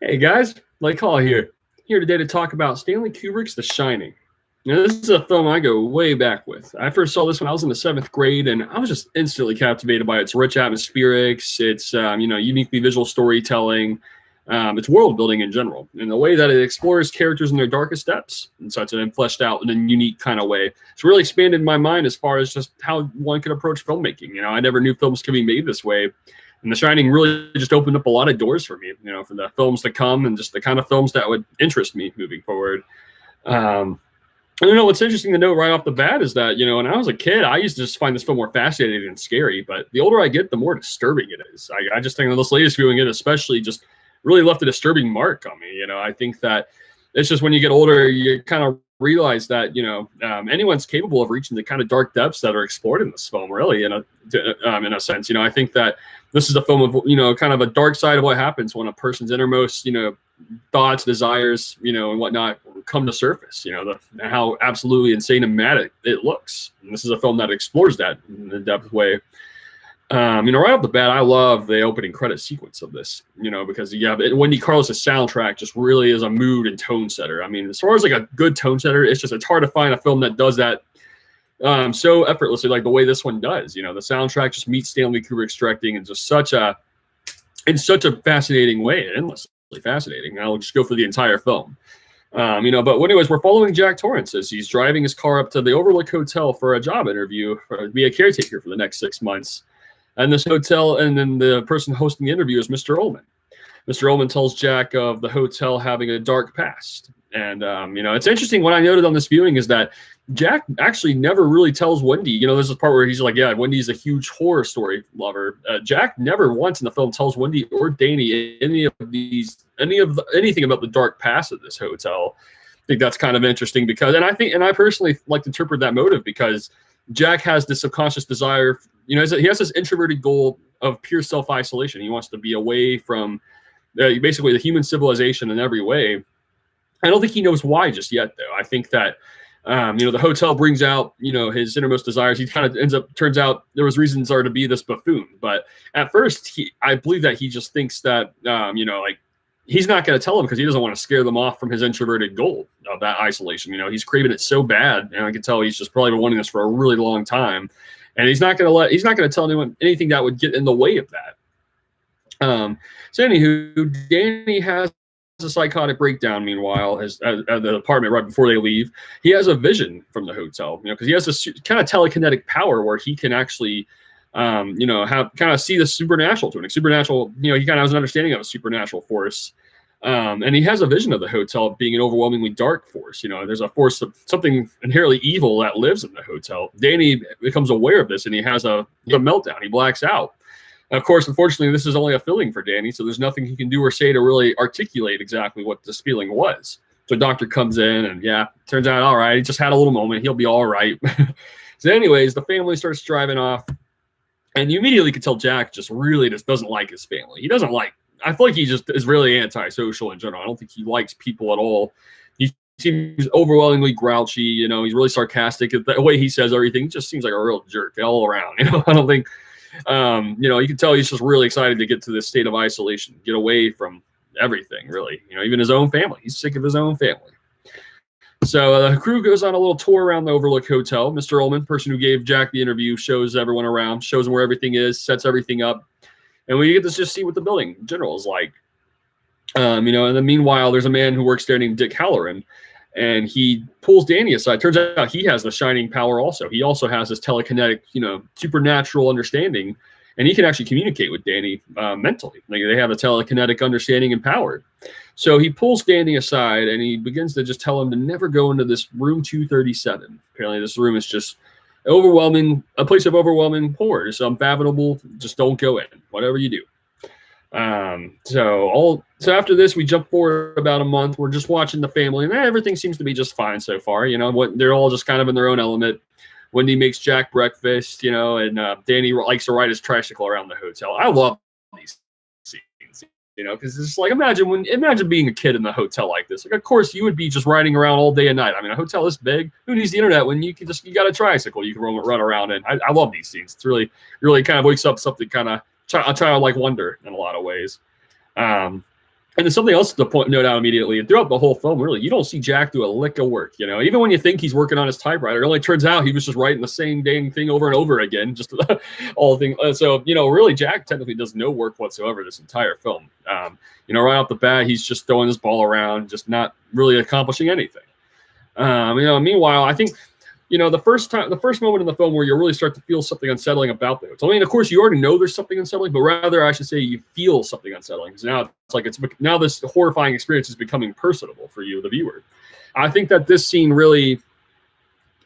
Hey guys, Blake Hall here today to talk about Stanley Kubrick's The Shining. Now, this is a film I go way back with. I first saw this when I was in the seventh grade, and I was just instantly captivated by its rich atmospherics, its uniquely visual storytelling, its world building in general, and the way that it explores characters in their darkest depths in such a fleshed out in a unique kind of way. It's really expanded my mind as far as just how one could approach filmmaking. I never knew films could be made this way. And The Shining really just opened up a lot of doors for me, for the films to come and just the kind of films that would interest me moving forward. What's interesting to note right off the bat is that, when I was a kid, I used to just find this film more fascinating and scary. But the older I get, the more disturbing it is. I just think that this latest viewing, it especially just really left a disturbing mark on me. I think that it's just when you get older, you kind of realize that anyone's capable of reaching the kind of dark depths that are explored in this film. Really, in a sense, I think that this is a film of kind of a dark side of what happens when a person's innermost thoughts, desires, and whatnot come to surface. How absolutely insane and mad it looks. And this is a film that explores that in a depth way. Right off the bat, I love the opening credit sequence of this, because Wendy Carlos' soundtrack just really is a mood and tone setter. I mean, as far as like a good tone setter, it's hard to find a film that does that so effortlessly like the way this one does. The soundtrack just meets Stanley Kubrick's directing in just such a fascinating way, endlessly fascinating. I'll just go for the entire film. But anyways, we're following Jack Torrance as he's driving his car up to the Overlook Hotel for a job interview, to be a caretaker for the next 6 months. And this hotel, and then the person hosting the interview is Mr. Ullman. Mr. Ullman tells Jack of the hotel having a dark past. And, it's interesting. What I noted on this viewing is that Jack actually never really tells Wendy, there's this part where he's like, yeah, Wendy's a huge horror story lover. Jack never once in the film tells Wendy or Danny anything about the dark past of this hotel. I think that's kind of interesting because, and I personally like to interpret that motive because Jack has this subconscious desire, he has this introverted goal of pure self-isolation. He wants to be away from basically the human civilization in every way. I don't think he knows why just yet, though. I think that, the hotel brings out, his innermost desires. He kind of turns out there was reasons are to be this buffoon. But at first, I believe that he just thinks that, he's not going to tell them because he doesn't want to scare them off from his introverted goal of that isolation. He's craving it so bad, and I can tell he's just probably been wanting this for a really long time. And he's not going to tell anyone anything that would get in the way of that. So anywho, Danny has a psychotic breakdown. Meanwhile, at the apartment right before they leave, he has a vision from the hotel. Because he has this kind of telekinetic power where he can actually, have kind of see the supernatural to it. Supernatural, he kind of has an understanding of a supernatural force. And he has a vision of the hotel being an overwhelmingly dark force. There's a force of something inherently evil that lives in the hotel. Danny becomes aware of this and he has a meltdown. He blacks out. And of course, unfortunately, this is only a feeling for Danny, so there's nothing he can do or say to really articulate exactly what this feeling was. So doctor comes in and turns out, all right, he just had a little moment. He'll be all right. So anyways, the family starts driving off. And you immediately could tell Jack just doesn't like his family. He doesn't like, I feel like he just is really antisocial in general. I don't think he likes people at all. He seems overwhelmingly grouchy. He's really sarcastic. The way he says everything just seems like a real jerk all around. I don't think, you can tell he's just really excited to get to this state of isolation, get away from everything, really. Even his own family. He's sick of his own family. So the crew goes on a little tour around the Overlook Hotel. Mr. Ullman, person who gave Jack the interview, shows everyone around, shows them where everything is, sets everything up. And we get to just see what the building in general is like. And then meanwhile, there's a man who works there named Dick Halloran, and he pulls Danny aside. Turns out he has the shining power also. He also has this telekinetic, supernatural understanding, and he can actually communicate with Danny mentally. Like they have a telekinetic understanding and power. So he pulls Danny aside and he begins to just tell him to never go into this room 237. Apparently this room is just a place of overwhelming horror. It's unfathomable. Just don't go in, whatever you do. So after this, we jump forward about a month. We're just watching the family and everything seems to be just fine so far. They're all just kind of in their own element. Wendy makes Jack breakfast, and Danny likes to ride his tricycle around the hotel. I love these scenes, because it's like, imagine being a kid in the hotel like this. Like, of course, you would be just riding around all day and night. I mean, a hotel this big, who needs the internet when you got a tricycle you can run around in? I love these scenes. It's really kind of wakes up something kind of a childlike wonder in a lot of ways. And then something else to note out immediately, and throughout the whole film, really, you don't see Jack do a lick of work. You know, even when you think he's working on his typewriter, it only turns out he was just writing the same dang thing over and over again, just all the things. So, you know, really, Jack technically does no work whatsoever this entire film. You know, right off the bat, he's just throwing his ball around, just not really accomplishing anything. You know, meanwhile, I think, you know, the first moment in the film where you really start to feel something unsettling about the hotel. I mean, of course, you already know there's something unsettling, but rather, I should say, you feel something unsettling. Because now it's like now this horrifying experience is becoming personable for you, the viewer. I think that this scene really,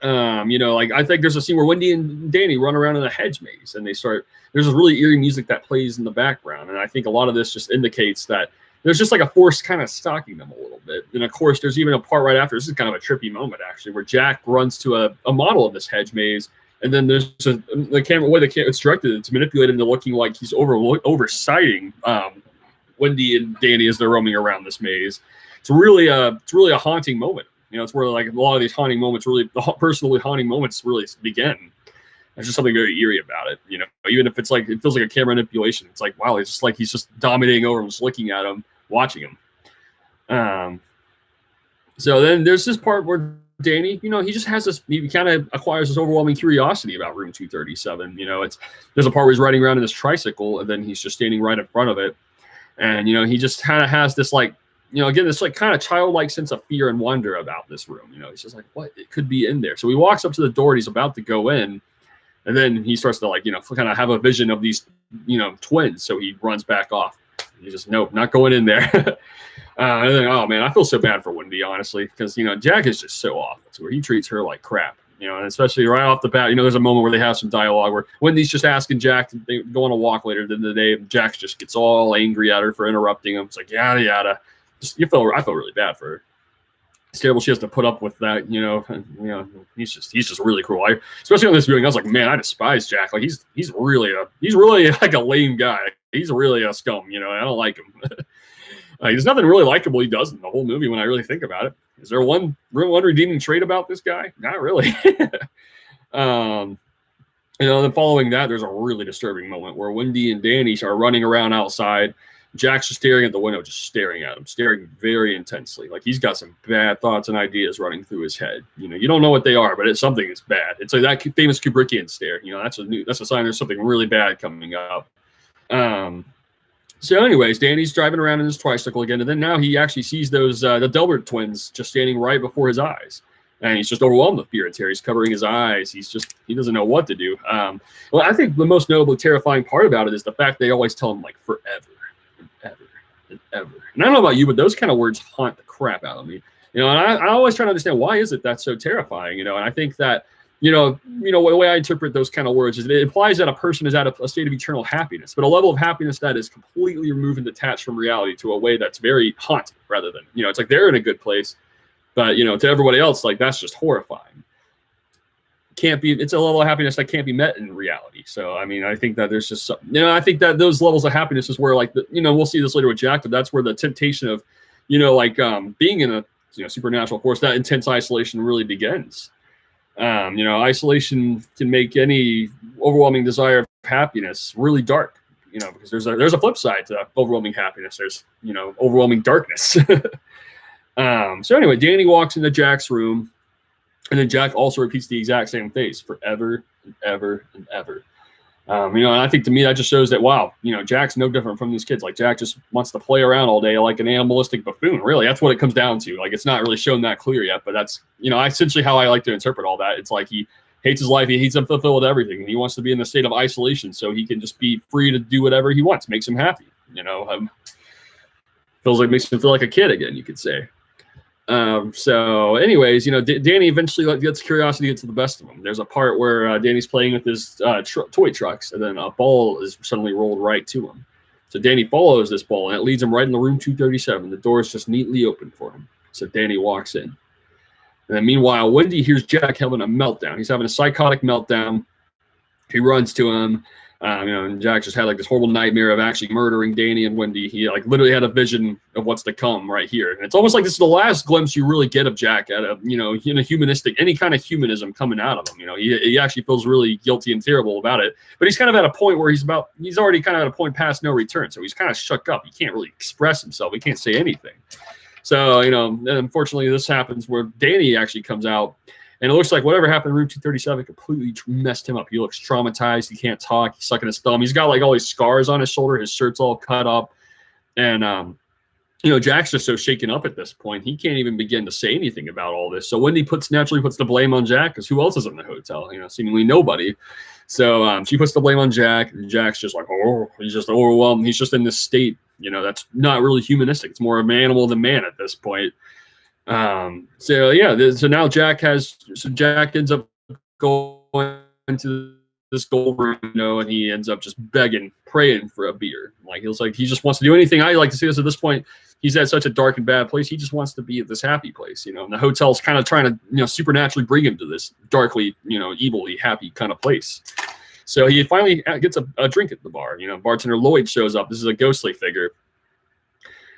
you know, like I think there's a scene where Wendy and Danny run around in a hedge maze, and there's this really eerie music that plays in the background, and I think a lot of this just indicates that there's just like a force kind of stalking them a little bit. And of course, there's even a part right after. This is kind of a trippy moment, actually, where Jack runs to a model of this hedge maze. And then there's the camera, way the camera it's directed, it's manipulated into looking like he's oversighting Wendy and Danny as they're roaming around this maze. It's really a haunting moment. You know, it's where like a lot of these haunting moments, really, the personally haunting moments really begin. There's just something very eerie about it, you know. Even if it's like it feels like a camera manipulation, it's like wow, it's just like he's just dominating over him, just looking at him, watching him. So then there's this part where Danny, you know, he just has this. He kind of acquires this overwhelming curiosity about room 237. You know, there's a part where he's riding around in this tricycle, and then he's just standing right in front of it, and you know, he just kind of has this like, you know, again, this like kind of childlike sense of fear and wonder about this room. You know, he's just like, what it could be in there. So he walks up to the door, and he's about to go in. And then he starts to like, you know, kind of have a vision of these, you know, twins. So he runs back off. He just, nope, not going in there. And then, oh man, I feel so bad for Wendy, honestly, because, you know, Jack is just so awful to her. He treats her like crap, you know, and especially right off the bat, you know, there's a moment where they have some dialogue where Wendy's just asking Jack to go on a walk later in the day. Jack just gets all angry at her for interrupting him. It's like, yada, yada. I felt really bad for her. It's terrible she has to put up with that, you know. And, you know, he's just really cruel. Especially on this viewing, I was like, man, I despise Jack. Like he's really like a lame guy. He's really a scum, you know. I don't like him. There's nothing really likable he does in the whole movie when I really think about it. Is there one redeeming trait about this guy? Not really. You know, then following that, there's a really disturbing moment where Wendy and Danny are running around outside. Jack's just staring at the window, just staring at him, staring very intensely. Like he's got some bad thoughts and ideas running through his head. You know, you don't know what they are, but it's something that's bad. It's like that famous Kubrickian stare. You know, that's a sign there's something really bad coming up. So anyways, Danny's driving around in his tricycle again, and then now he actually sees those the Delbert twins just standing right before his eyes. And he's just overwhelmed with fear and terror. He's covering his eyes. He doesn't know what to do. Well, I think the most notably terrifying part about it is the fact they always tell him like forever. And ever. And I don't know about you, but those kind of words haunt the crap out of me. You know, and I always try to understand why is it that's so terrifying, you know, and I think that, you know, the way I interpret those kind of words is it implies that a person is at a state of eternal happiness, but a level of happiness that is completely removed and detached from reality to a way that's very haunting rather than, you know, it's like they're in a good place, but, you know, to everybody else, like that's just horrifying. It's a level of happiness that can't be met in reality. So, I mean, I think that there's just some, you know, I think that those levels of happiness is where like, you know, we'll see this later with Jack, but that's where the temptation of, you know, like being in a, you know, supernatural force, that intense isolation really begins. You know, isolation can make any overwhelming desire of happiness really dark, you know, because there's a flip side to overwhelming happiness. There's, you know, overwhelming darkness. So anyway, Danny walks into Jack's room. And then Jack also repeats the exact same face forever and ever and ever. You know, and I think to me that just shows that, wow, you know, Jack's no different from these kids. Like Jack just wants to play around all day like an animalistic buffoon. Really, that's what it comes down to. Like it's not really shown that clear yet, but that's, you know, essentially how I like to interpret all that. It's like he hates his life. He hates fulfilled everything. And he wants to be in the state of isolation so he can just be free to do whatever he wants. Makes him happy. You know, makes him feel like a kid again, you could say. So anyways, you know, Danny eventually gets curiosity to the best of him. There's a part where Danny's playing with his toy trucks, and then a ball is suddenly rolled right to him. So Danny follows this ball, and it leads him right into room 237. The door is just neatly open for him. So Danny walks in. And then meanwhile, Wendy hears Jack having a meltdown. He's having a psychotic meltdown. He runs to him, And Jack just had like this horrible nightmare of actually murdering Danny and Wendy. He like literally had a vision of what's to come right here. And it's almost like this is the last glimpse you really get of Jack at a, humanistic, any kind of humanism coming out of him. He actually feels really guilty and terrible about it, but he's kind of at a point where he's already kind of at a point past no return. So he's kind of shook up. He can't really express himself. He can't say anything. So, and unfortunately this happens where Danny actually comes out. And it looks like whatever happened in room 237 completely messed him up. He looks traumatized. He can't talk. He's sucking his thumb. He's got like all these scars on his shoulder. His shirt's all cut up. And, Jack's just so shaken up at this point. He can't even begin to say anything about all this. So Wendy naturally puts the blame on Jack because who else is in the hotel? Seemingly nobody. So she puts the blame on Jack. And Jack's just like, he's just overwhelmed. He's just in this state. That's not really humanistic. It's more of an animal than man at this point. So now Jack ends up going into this gold room, and he ends up just begging, praying for a beer. Like he just wants to do anything. I like to see this at this point. He's at such a dark and bad place. He just wants to be at this happy place, and the hotel's kind of trying to, supernaturally bring him to this darkly, evilly happy kind of place. So he finally gets a drink at the bar. Bartender Lloyd shows up. This is a ghostly figure.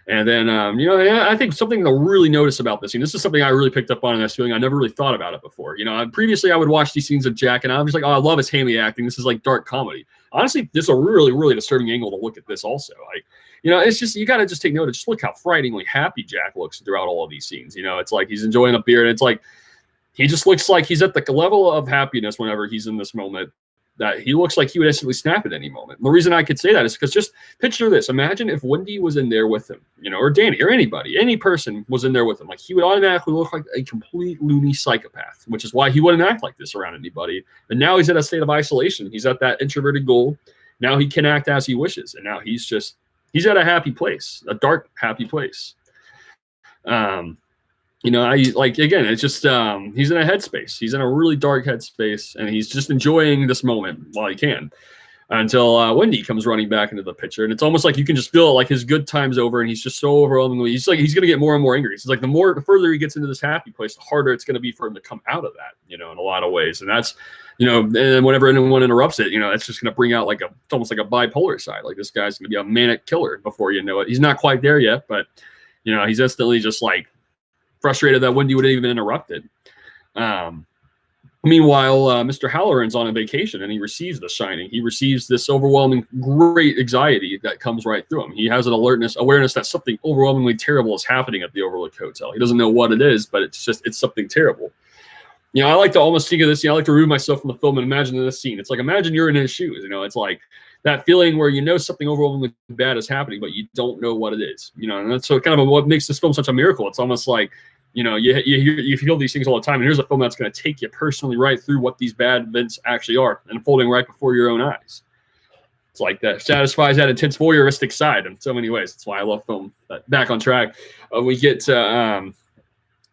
And then, I think something to really notice about this scene, this is something I really picked up on in this feeling. I never really thought about it before. Previously I would watch these scenes of Jack and I was like, oh, I love his hammy acting. This is like dark comedy. Honestly, this is a really, really disturbing angle to look at this also. Like, it's just, you got to just take note of, just look how frighteningly happy Jack looks throughout all of these scenes. It's like he's enjoying a beer and it's like, he just looks like he's at the level of happiness whenever he's in this moment that he looks like he would instantly snap at any moment. The reason I could say that is because just picture this. Imagine if Wendy was in there with him, or Danny, or anybody, any person was in there with him. Like, he would automatically look like a complete loony psychopath, which is why he wouldn't act like this around anybody. And now he's in a state of isolation. He's at that introverted goal. Now he can act as he wishes. And now he's at a happy place, a dark, happy place. It's just, he's in a headspace. He's in a really dark headspace, and he's just enjoying this moment while he can until Wendy comes running back into the picture. And it's almost like you can just feel it, like his good time's over, and he's just so overwhelmingly, he's going to get more and more angry. It's like the further he gets into this happy place, the harder it's going to be for him to come out of that, in a lot of ways. And that's, and whenever anyone interrupts it, it's just going to bring out it's almost like a bipolar side. Like, this guy's going to be a manic killer before you know it. He's not quite there yet, but, he's instantly just like, frustrated that Wendy would have even interrupted. Meanwhile, Mr. Halloran's on a vacation and he receives the Shining. He receives this overwhelming, great anxiety that comes right through him. He has an awareness that something overwhelmingly terrible is happening at the Overlook Hotel. He doesn't know what it is, but it's something terrible. I like to almost think of this. I like to remove myself from the film and imagine this scene. It's like, imagine you're in his shoes. It's like that feeling where something overwhelmingly bad is happening, but you don't know what it is. And that's so kind of what makes this film such a miracle. It's almost like, you feel these things all the time, and here's a film that's going to take you personally right through what these bad events actually are, and unfolding right before your own eyes. It's like that satisfies that intense voyeuristic side in so many ways. That's why I love film. But back on track, we get to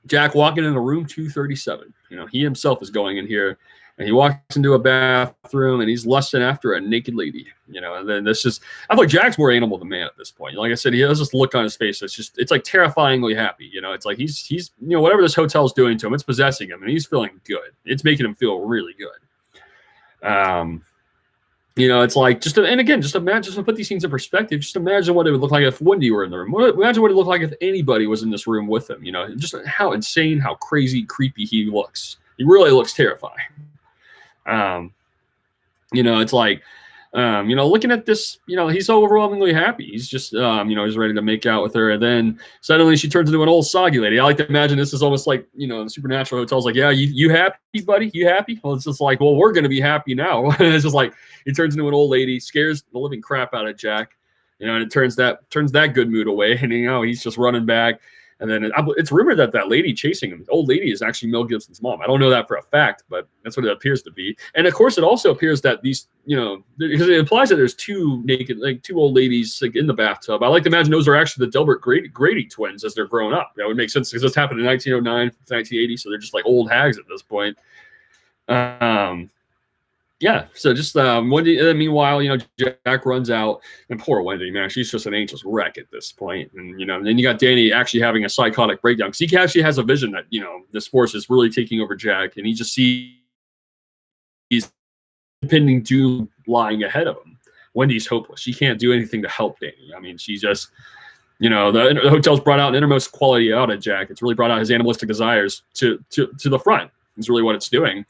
Jack walking into room 237. He himself is going in here, and he walks into a bathroom, and he's lusting after a naked lady. And then I thought Jack's more animal than man at this point. Like I said, he has this look on his face. It's like terrifyingly happy. It's like he's whatever this hotel's doing to him, it's possessing him, and he's feeling good. It's making him feel really good. It's like just imagine, just to put these things in perspective, just imagine what it would look like if Wendy were in the room. Imagine what it would look like if anybody was in this room with him. Just how insane, how crazy, creepy he looks. He really looks terrifying. It's like, looking at this, he's so overwhelmingly happy. He's just, he's ready to make out with her. And then suddenly she turns into an old soggy lady. I like to imagine this is almost like, the Supernatural Hotel's like, yeah, you happy, buddy? You happy? Well, it's just like, well, we're going to be happy now. It's just like, he turns into an old lady, scares the living crap out of Jack, and it turns that good mood away. And, he's just running back. And then it's rumored that lady chasing him, the old lady, is actually Mel Gibson's mom. I don't know that for a fact, but that's what it appears to be. And of course, it also appears that these, because it implies that there's two old ladies in the bathtub. I like to imagine those are actually the Delbert Grady twins as they're growing up. That would make sense because this happened in 1909, 1980, so they're just like old hags at this point. Yeah, so just Wendy. Meanwhile, Jack runs out, and poor Wendy, man, she's just an anxious wreck at this point. And then you got Danny actually having a psychotic breakdown because he actually has a vision that this force is really taking over Jack, and he just sees impending doom lying ahead of him. Wendy's hopeless. She can't do anything to help Danny. I mean, she just, the hotel's brought out an innermost quality out of Jack. It's really brought out his animalistic desires to the front. It's really what it's doing.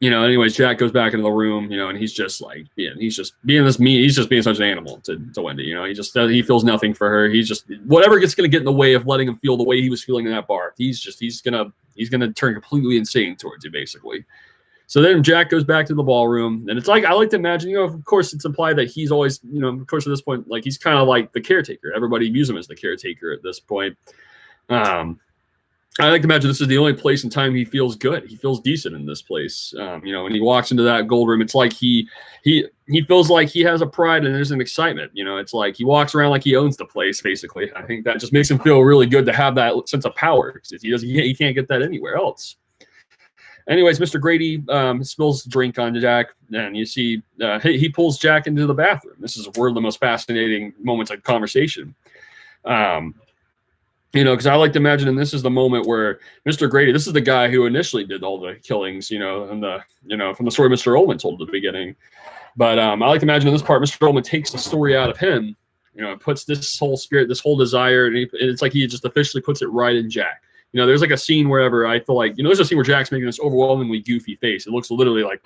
Anyways, Jack goes back into the room, and he's just like, he's just being this mean. He's just being such an animal to Wendy. He feels nothing for her. He's just whatever gets going to get in the way of letting him feel the way he was feeling in that bar. He's gonna turn completely insane towards you, basically. So then Jack goes back to the ballroom, and it's like I like to imagine, of course, it's implied that he's always, of course, at this point, like he's kind of like the caretaker. Everybody views him as the caretaker at this point. I like to imagine this is the only place and time he feels good. He feels decent in this place. When he walks into that gold room, it's like he feels like he has a pride and there's an excitement. It's like he walks around like he owns the place, basically. I think that just makes him feel really good to have that sense of power, because he can't get that anywhere else. Anyways, Mr. Grady spills drink on Jack, and you see he pulls Jack into the bathroom. This is one of the most fascinating moments of conversation. Because I like to imagine, and this is the moment where Mr. Grady, this is the guy who initially did all the killings, and from the story Mr. Ullman told at the beginning. But I like to imagine in this part, Mr. Ullman takes the story out of him, puts this whole spirit, this whole desire, and it's like he just officially puts it right in Jack. There's like a scene wherever I feel like, there's a scene where Jack's making this overwhelmingly goofy face. It looks literally like,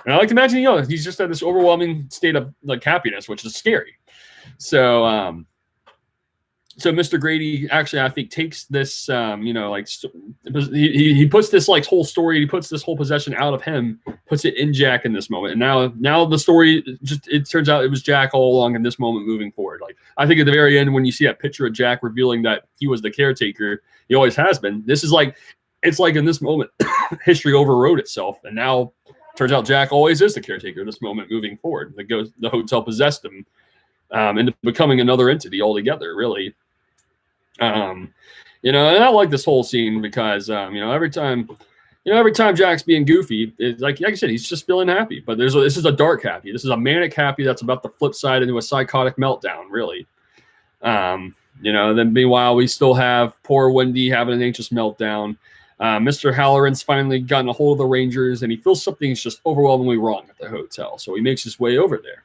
and I like to imagine, he's just at this overwhelming state of like happiness, which is scary. So, So Mr. Grady actually, I think, takes this, he puts this like whole story, he puts this whole possession out of him, puts it in Jack in this moment. And now the story it turns out it was Jack all along in this moment moving forward. Like I think at the very end when you see that picture of Jack revealing that he was the caretaker, he always has been. This is like, it's like in this moment, history overrode itself, and now turns out Jack always is the caretaker. This moment moving forward, the hotel possessed him into becoming another entity altogether, really. And I like this whole scene because, every time Jack's being goofy, it's like I said, he's just feeling happy. But this is a dark happy. This is a manic happy that's about to flip side into a psychotic meltdown, really. Then meanwhile, we still have poor Wendy having an anxious meltdown. Mr. Halloran's finally gotten a hold of the Rangers, and he feels something's just overwhelmingly wrong at the hotel. So he makes his way over there.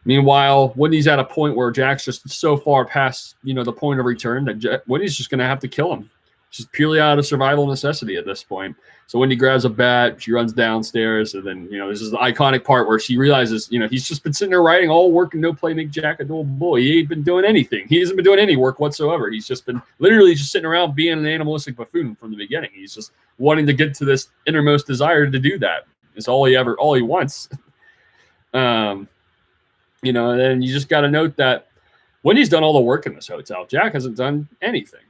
Meanwhile, Wendy's at a point where Jack's just so far past, the point of return that Wendy's just going to have to kill him. Just purely out of survival necessity at this point. So Wendy grabs a bat, she runs downstairs, and then, this is the iconic part where she realizes, he's just been sitting there writing all work and no play make Jack a dull boy. He ain't been doing anything. He hasn't been doing any work whatsoever. He's just been literally just sitting around being an animalistic buffoon from the beginning. He's just wanting to get to this innermost desire to do that. It's all he wants. And then you just got to note that Wendy's done all the work in this hotel. Jack hasn't done anything.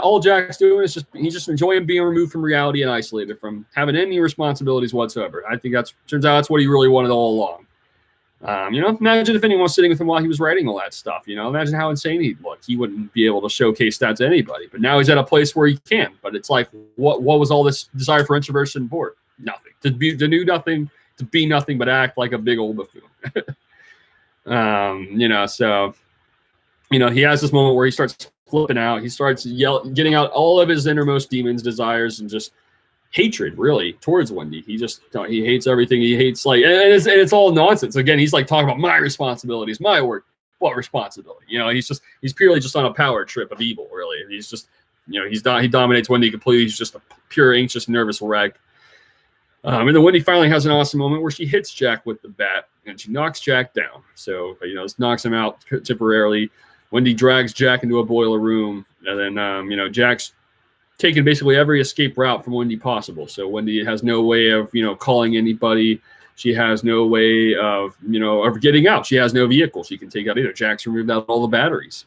All Jack's doing is he's just enjoying being removed from reality and isolated from having any responsibilities whatsoever. I think turns out that's what he really wanted all along. Imagine if anyone was sitting with him while he was writing all that stuff. Imagine how insane he'd look. He wouldn't be able to showcase that to anybody. But now he's at a place where he can. But it's like, what was all this desire for introversion for? Nothing. To do nothing. To be nothing but act like a big old buffoon. So he has this moment where he starts flipping out. He starts getting out all of his innermost demons, desires, and just hatred, really, towards Wendy. He hates everything. He hates and it's all nonsense. Again, he's like talking about my responsibilities, my work. What responsibility? He's purely just on a power trip of evil, really. And he's just, he dominates Wendy completely. He's just a pure, anxious, nervous wreck. And then Wendy finally has an awesome moment where she hits Jack with the bat and she knocks Jack down. So, this knocks him out temporarily. Wendy drags Jack into a boiler room. And then, Jack's taken basically every escape route from Wendy possible. So Wendy has no way of, calling anybody. She has no way of, of getting out. She has no vehicle she can take out either. Jack's removed out all the batteries.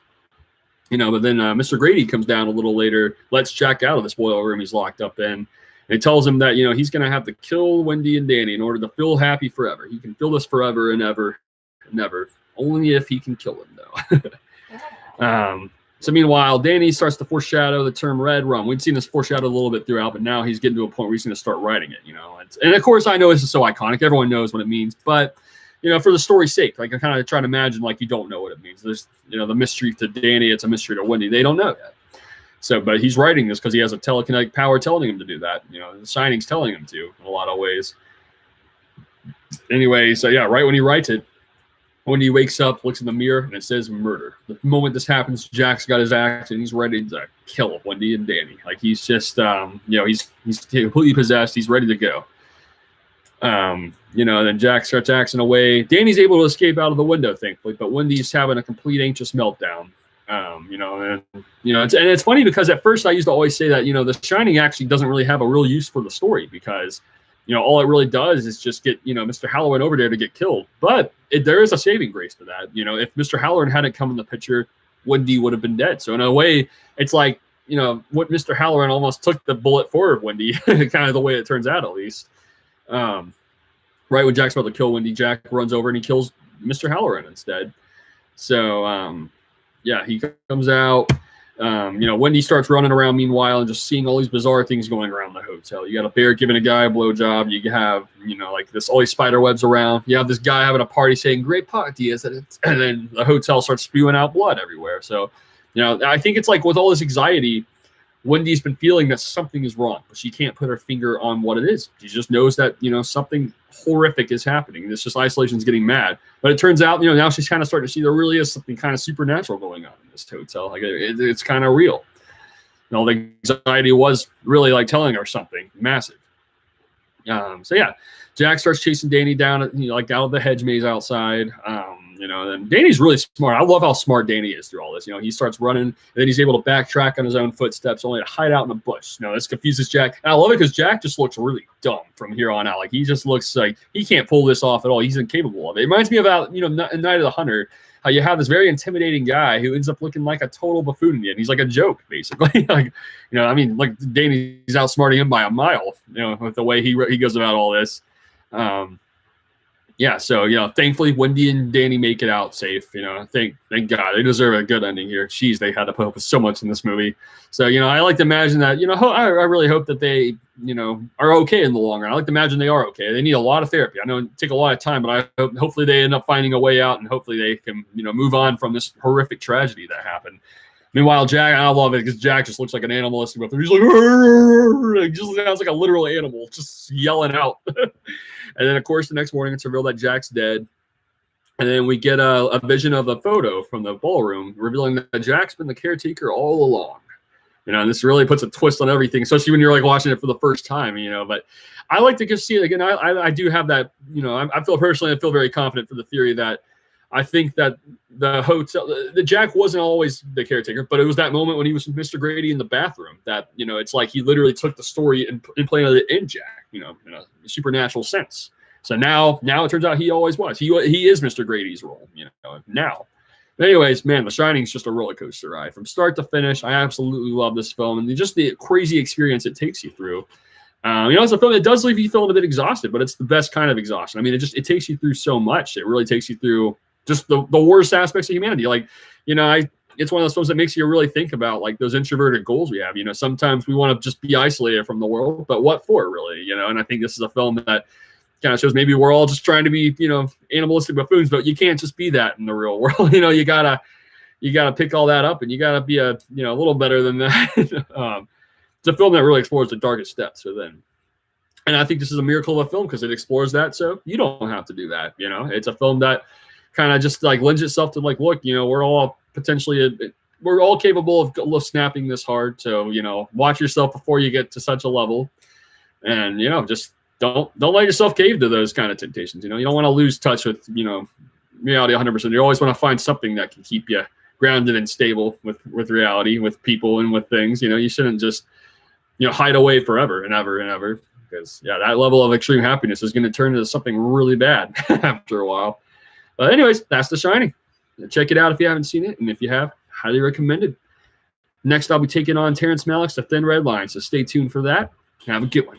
But then Mr. Grady comes down a little later, lets Jack out of this boiler room he's locked up in. And tells him that, he's going to have to kill Wendy and Danny in order to feel happy forever. He can feel this forever and ever and ever. Only if he can kill him, though. So meanwhile, Danny starts to foreshadow the term Red Rum. We've seen this foreshadowed a little bit throughout, but now he's getting to a point where he's going to start writing it, And of course, I know this is so iconic. Everyone knows what it means. But, for the story's sake, like I kind of try to imagine like you don't know what it means. There's, the mystery to Danny. It's a mystery to Wendy. They don't know yet. So, but he's writing this because he has a telekinetic power telling him to do that. You know, the Shining's telling him to in a lot of ways. Anyway, so yeah, right when he writes it, when he wakes up, looks in the mirror, and it says murder. The moment this happens, Jack's got his axe, and he's ready to kill Wendy and Danny. Like, he's just, he's completely possessed. He's ready to go. Then Jack starts axing away. Danny's able to escape out of the window, thankfully, but Wendy's having a complete anxious meltdown. It's funny because at first I used to always say that, The Shining actually doesn't really have a real use for the story because, all it really does is just get, Mr. Halloran over there to get killed. But there is a saving grace to that. If Mr. Halloran hadn't come in the picture, Wendy would have been dead. So in a way, it's like, what Mr. Halloran almost took the bullet for Wendy, kind of the way it turns out, at least. Right when Jack's about to kill Wendy, Jack runs over and he kills Mr. Halloran instead. So, he comes out. Wendy starts running around meanwhile and just seeing all these bizarre things going around the hotel. You got a bear giving a guy a blowjob. You have, all these spider webs around. You have this guy having a party saying, "Great party," and then the hotel starts spewing out blood everywhere. So, I think it's like with all this anxiety, Wendy's been feeling that something is wrong, but she can't put her finger on what it is. She just knows that, something horrific is happening. It's just isolation's getting mad. But it turns out, now she's kind of starting to see there really is something kind of supernatural going on in this hotel. Like it's kind of real. The anxiety was really like telling her something massive. Jack starts chasing Danny down, out of the hedge maze outside. And Danny's really smart. I love how smart Danny is through all this. He starts running, and then he's able to backtrack on his own footsteps, only to hide out in a bush. This confuses Jack. And I love it because Jack just looks really dumb from here on out. Like, he just looks like he can't pull this off at all. He's incapable of it. It reminds me about, Night of the Hunter, how you have this very intimidating guy who ends up looking like a total buffoon in the end. He's like a joke, basically. Danny's outsmarting him by a mile, with the way he goes about all this. Thankfully Wendy and Danny make it out safe. Thank God. They deserve a good ending here. Jeez, they had to put up with so much in this movie. So, I like to imagine that, I really hope that they, are okay in the long run. I like to imagine they are okay. They need a lot of therapy. I know it take a lot of time, but I hope hopefully they end up finding a way out, and hopefully they can, move on from this horrific tragedy that happened. Meanwhile, Jack, I love it because Jack just looks like an animalistic buffon. He's like, he just sounds like a literal animal, just yelling out. And then, of course, the next morning, it's revealed that Jack's dead. And then we get a vision of a photo from the ballroom revealing that Jack's been the caretaker all along. And this really puts a twist on everything, especially when you're like watching it for the first time, But I like to just see it again. I do have that, I feel very confident for the theory that I think that the hotel, the Jack wasn't always the caretaker, but it was that moment when he was with Mr. Grady in the bathroom that, it's like he literally took the story and implanted it in Jack, in a supernatural sense. So now it turns out he always was. He is Mr. Grady's role, now. But anyways, man, The Shining is just a roller coaster ride from start to finish. I absolutely love this film and just the crazy experience it takes you through. It's a film that does leave you feeling a bit exhausted, but it's the best kind of exhaustion. I mean, it takes you through so much. It really takes you through just the worst aspects of humanity. Like, it's one of those films that makes you really think about like those introverted goals we have. Sometimes we want to just be isolated from the world, but what for, really? And I think this is a film that kind of shows maybe we're all just trying to be, animalistic buffoons, but you can't just be that in the real world. You gotta pick all that up, and you gotta be a little better than that. It's a film that really explores the darkest depths within. And I think this is a miracle of a film because it explores that. So you don't have to do that. It's a film that kind of just like lends itself to like, look, we're all capable of snapping this hard. So, watch yourself before you get to such a level, and, just don't let yourself cave to those kind of temptations. You don't want to lose touch with, reality 100%. You always want to find something that can keep you grounded and stable with reality, with people and with things. You shouldn't just, hide away forever and ever and ever, because that level of extreme happiness is going to turn into something really bad after a while. But anyways, that's The Shining. Check it out if you haven't seen it, and if you have, highly recommended. Next, I'll be taking on Terrence Malick's The Thin Red Line, so stay tuned for that. Have a good one.